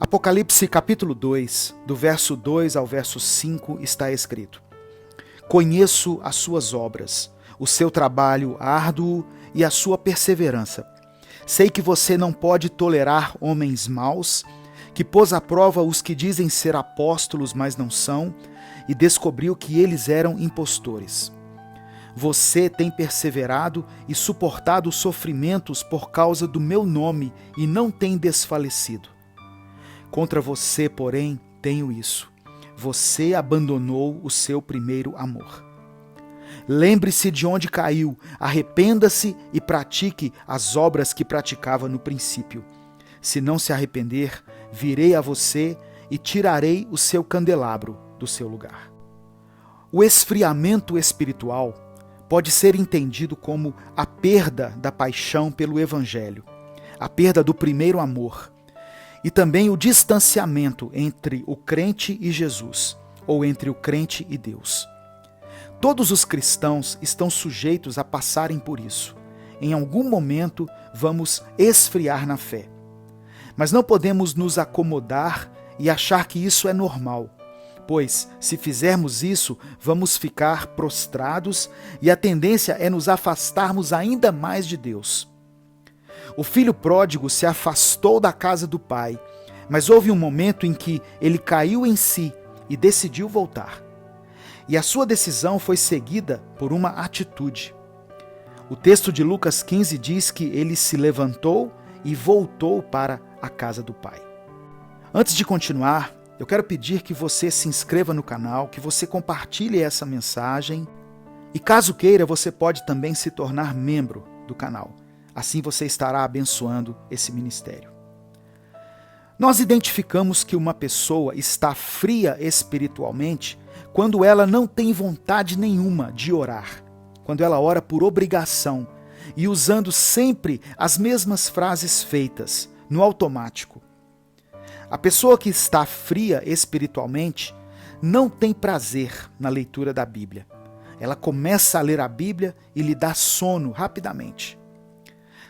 Apocalipse capítulo 2, do verso 2 ao verso 5 está escrito: Conheço as suas obras, o seu trabalho árduo e a sua perseverança. Sei que você não pode tolerar homens maus, que pôs à prova os que dizem ser apóstolos, mas não são, e descobriu que eles eram impostores. Você tem perseverado e suportado sofrimentos por causa do meu nome e não tem desfalecido. Contra você, porém, tenho isso: você abandonou o seu primeiro amor. Lembre-se de onde caiu, arrependa-se e pratique as obras que praticava no princípio. Se não se arrepender, virei a você e tirarei o seu candelabro do seu lugar. O esfriamento espiritual pode ser entendido como a perda da paixão pelo Evangelho, a perda do primeiro amor, e também o distanciamento entre o crente e Jesus, ou entre o crente e Deus. Todos os cristãos estão sujeitos a passarem por isso. Em algum momento vamos esfriar na fé. Mas não podemos nos acomodar e achar que isso é normal, pois, se fizermos isso, vamos ficar prostrados e a tendência é nos afastarmos ainda mais de Deus. O filho pródigo se afastou da casa do pai, mas houve um momento em que ele caiu em si e decidiu voltar. E a sua decisão foi seguida por uma atitude. O texto de Lucas 15 diz que ele se levantou e voltou para a casa do pai. Antes de continuar, eu quero pedir que você se inscreva no canal, que você compartilhe essa mensagem e, caso queira, você pode também se tornar membro do canal. Assim você estará abençoando esse ministério. Nós identificamos que uma pessoa está fria espiritualmente quando ela não tem vontade nenhuma de orar, quando ela ora por obrigação e usando sempre as mesmas frases feitas, no automático. A pessoa que está fria espiritualmente não tem prazer na leitura da Bíblia. Ela começa a ler a Bíblia e lhe dá sono rapidamente.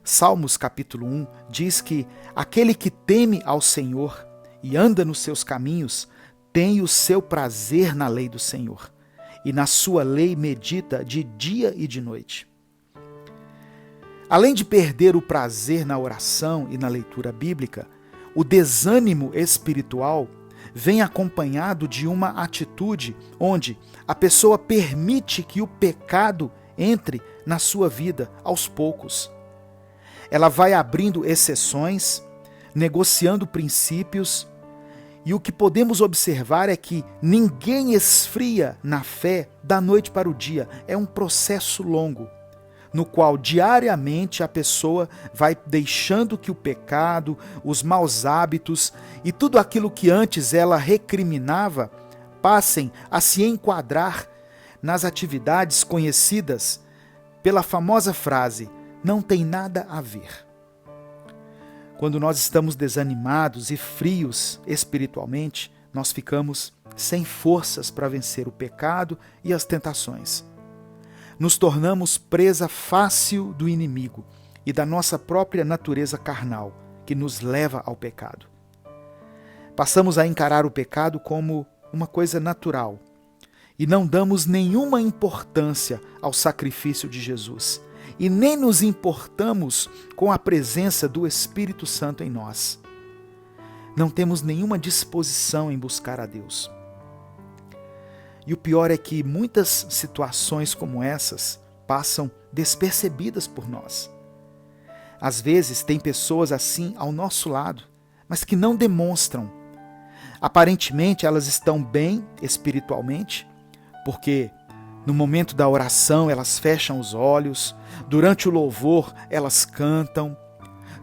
Salmos capítulo 1 diz que aquele que teme ao Senhor e anda nos seus caminhos tem o seu prazer na lei do Senhor, e na sua lei medita de dia e de noite. Além de perder o prazer na oração e na leitura bíblica, o desânimo espiritual vem acompanhado de uma atitude onde a pessoa permite que o pecado entre na sua vida aos poucos. Ela vai abrindo exceções, negociando princípios, e o que podemos observar é que ninguém esfria na fé da noite para o dia. É um processo longo, no qual diariamente a pessoa vai deixando que o pecado, os maus hábitos e tudo aquilo que antes ela recriminava passem a se enquadrar nas atividades conhecidas pela famosa frase: não tem nada a ver. Quando nós estamos desanimados e frios espiritualmente, nós ficamos sem forças para vencer o pecado e as tentações. Nos tornamos presa fácil do inimigo e da nossa própria natureza carnal, que nos leva ao pecado. Passamos a encarar o pecado como uma coisa natural e não damos nenhuma importância ao sacrifício de Jesus. E nem nos importamos com a presença do Espírito Santo em nós. Não temos nenhuma disposição em buscar a Deus. E o pior é que muitas situações como essas passam despercebidas por nós. Às vezes tem pessoas assim ao nosso lado, mas que não demonstram. Aparentemente elas estão bem espiritualmente, porque no momento da oração, elas fecham os olhos. Durante o louvor, elas cantam.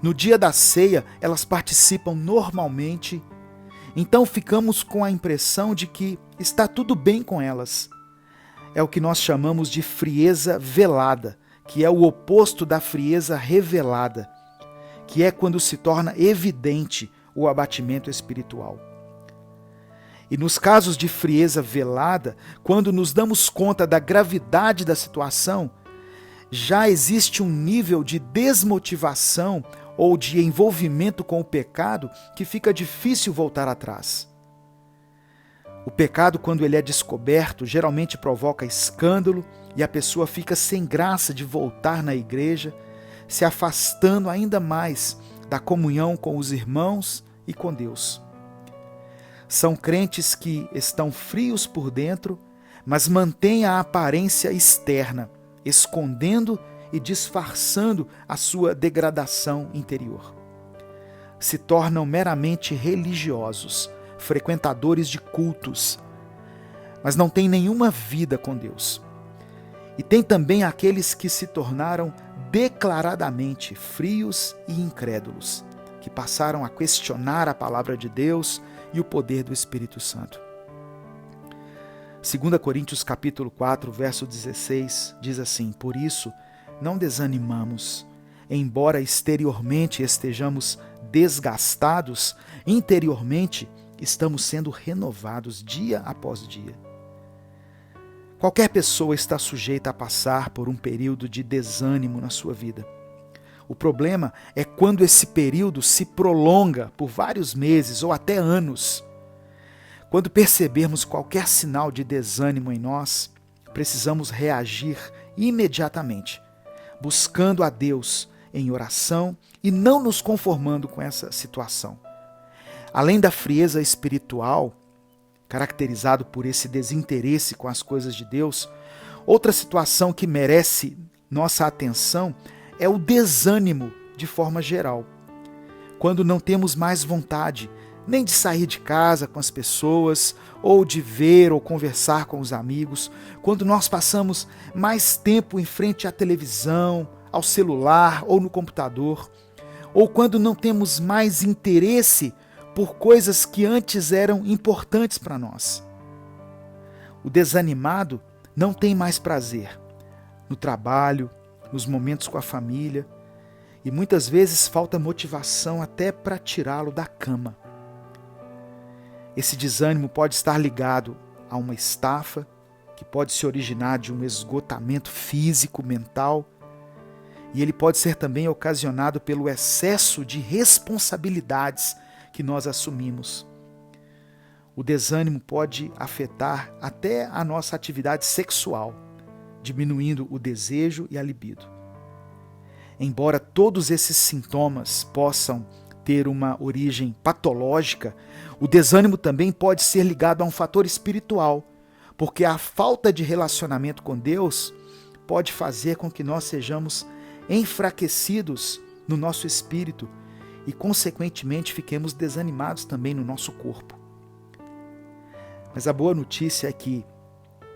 No dia da ceia, elas participam normalmente. Então, ficamos com a impressão de que está tudo bem com elas. É o que nós chamamos de frieza velada, que é o oposto da frieza revelada, que é quando se torna evidente o abatimento espiritual. E nos casos de frieza velada, quando nos damos conta da gravidade da situação, já existe um nível de desmotivação ou de envolvimento com o pecado que fica difícil voltar atrás. O pecado, quando ele é descoberto, geralmente provoca escândalo e a pessoa fica sem graça de voltar na igreja, se afastando ainda mais da comunhão com os irmãos e com Deus. São crentes que estão frios por dentro, mas mantêm a aparência externa, escondendo e disfarçando a sua degradação interior. Se tornam meramente religiosos, frequentadores de cultos, mas não têm nenhuma vida com Deus. E tem também aqueles que se tornaram declaradamente frios e incrédulos, que passaram a questionar a palavra de Deus e o poder do Espírito Santo. 2 Coríntios capítulo 4, verso 16, diz assim: por isso, não desanimamos, embora exteriormente estejamos desgastados, interiormente estamos sendo renovados dia após dia. Qualquer pessoa está sujeita a passar por um período de desânimo na sua vida. O problema é quando esse período se prolonga por vários meses ou até anos. Quando percebermos qualquer sinal de desânimo em nós, precisamos reagir imediatamente, buscando a Deus em oração e não nos conformando com essa situação. Além da frieza espiritual, caracterizado por esse desinteresse com as coisas de Deus, outra situação que merece nossa atenção é o desânimo de forma geral. Quando não temos mais vontade nem de sair de casa com as pessoas, ou de ver ou conversar com os amigos, quando nós passamos mais tempo em frente à televisão, ao celular ou no computador, ou quando não temos mais interesse por coisas que antes eram importantes para nós. O desanimado não tem mais prazer no trabalho, nos momentos com a família, e muitas vezes falta motivação até para tirá-lo da cama. Esse desânimo pode estar ligado a uma estafa, que pode se originar de um esgotamento físico, mental, e ele pode ser também ocasionado pelo excesso de responsabilidades que nós assumimos. O desânimo pode afetar até a nossa atividade sexual, diminuindo o desejo e a libido. Embora todos esses sintomas possam ter uma origem patológica, o desânimo também pode ser ligado a um fator espiritual, porque a falta de relacionamento com Deus pode fazer com que nós sejamos enfraquecidos no nosso espírito e, consequentemente, fiquemos desanimados também no nosso corpo. Mas a boa notícia é que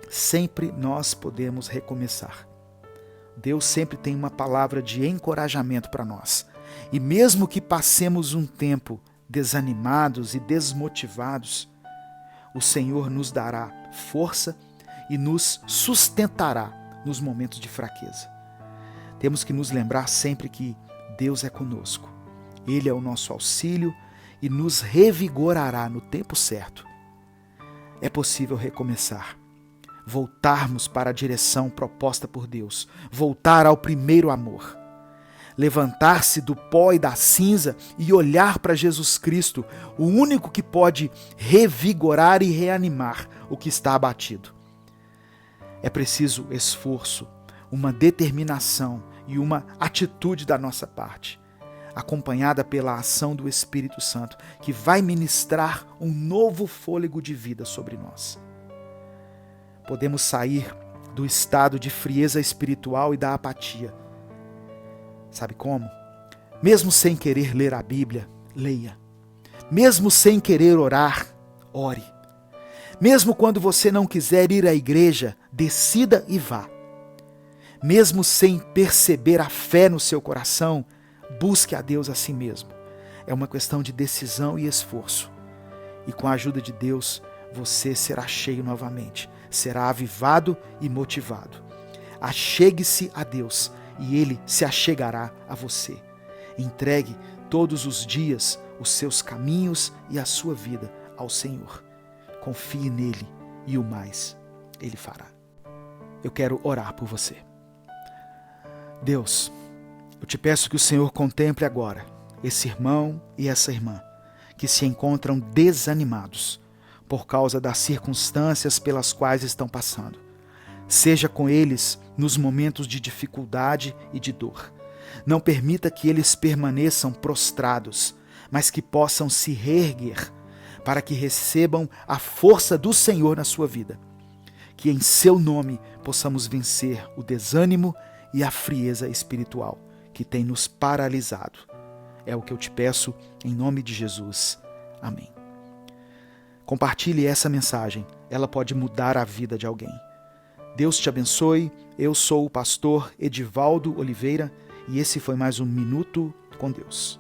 sempre nós podemos recomeçar. Deus sempre tem uma palavra de encorajamento para nós. E mesmo que passemos um tempo desanimados e desmotivados, o Senhor nos dará força e nos sustentará nos momentos de fraqueza. Temos que nos lembrar sempre que Deus é conosco. Ele é o nosso auxílio e nos revigorará no tempo certo. É possível recomeçar, voltarmos para a direção proposta por Deus, voltar ao primeiro amor, levantar-se do pó e da cinza e olhar para Jesus Cristo, o único que pode revigorar e reanimar o que está abatido. É preciso esforço, uma determinação e uma atitude da nossa parte, acompanhada pela ação do Espírito Santo, que vai ministrar um novo fôlego de vida sobre nós. Podemos sair do estado de frieza espiritual e da apatia. Sabe como? Mesmo sem querer ler a Bíblia, leia. Mesmo sem querer orar, ore. Mesmo quando você não quiser ir à igreja, decida e vá. Mesmo sem perceber a fé no seu coração, busque a Deus a si mesmo. É uma questão de decisão e esforço. E com a ajuda de Deus, você será cheio novamente. Será avivado e motivado. Achegue-se a Deus e Ele se achegará a você. Entregue todos os dias os seus caminhos e a sua vida ao Senhor. Confie nele e o mais Ele fará. Eu quero orar por você. Deus, Eu te peço que o Senhor contemple agora esse irmão e essa irmã que se encontram desanimados por causa das circunstâncias pelas quais estão passando. Seja com eles nos momentos de dificuldade e de dor. Não permita que eles permaneçam prostrados, mas que possam se reerguer para que recebam a força do Senhor na sua vida. Que em seu nome possamos vencer o desânimo e a frieza espiritual que tem nos paralisado. É o que eu te peço em nome de Jesus. Amém. Compartilhe essa mensagem, ela pode mudar a vida de alguém. Deus te abençoe, eu sou o pastor Edivaldo Oliveira e esse foi mais um Minuto com Deus.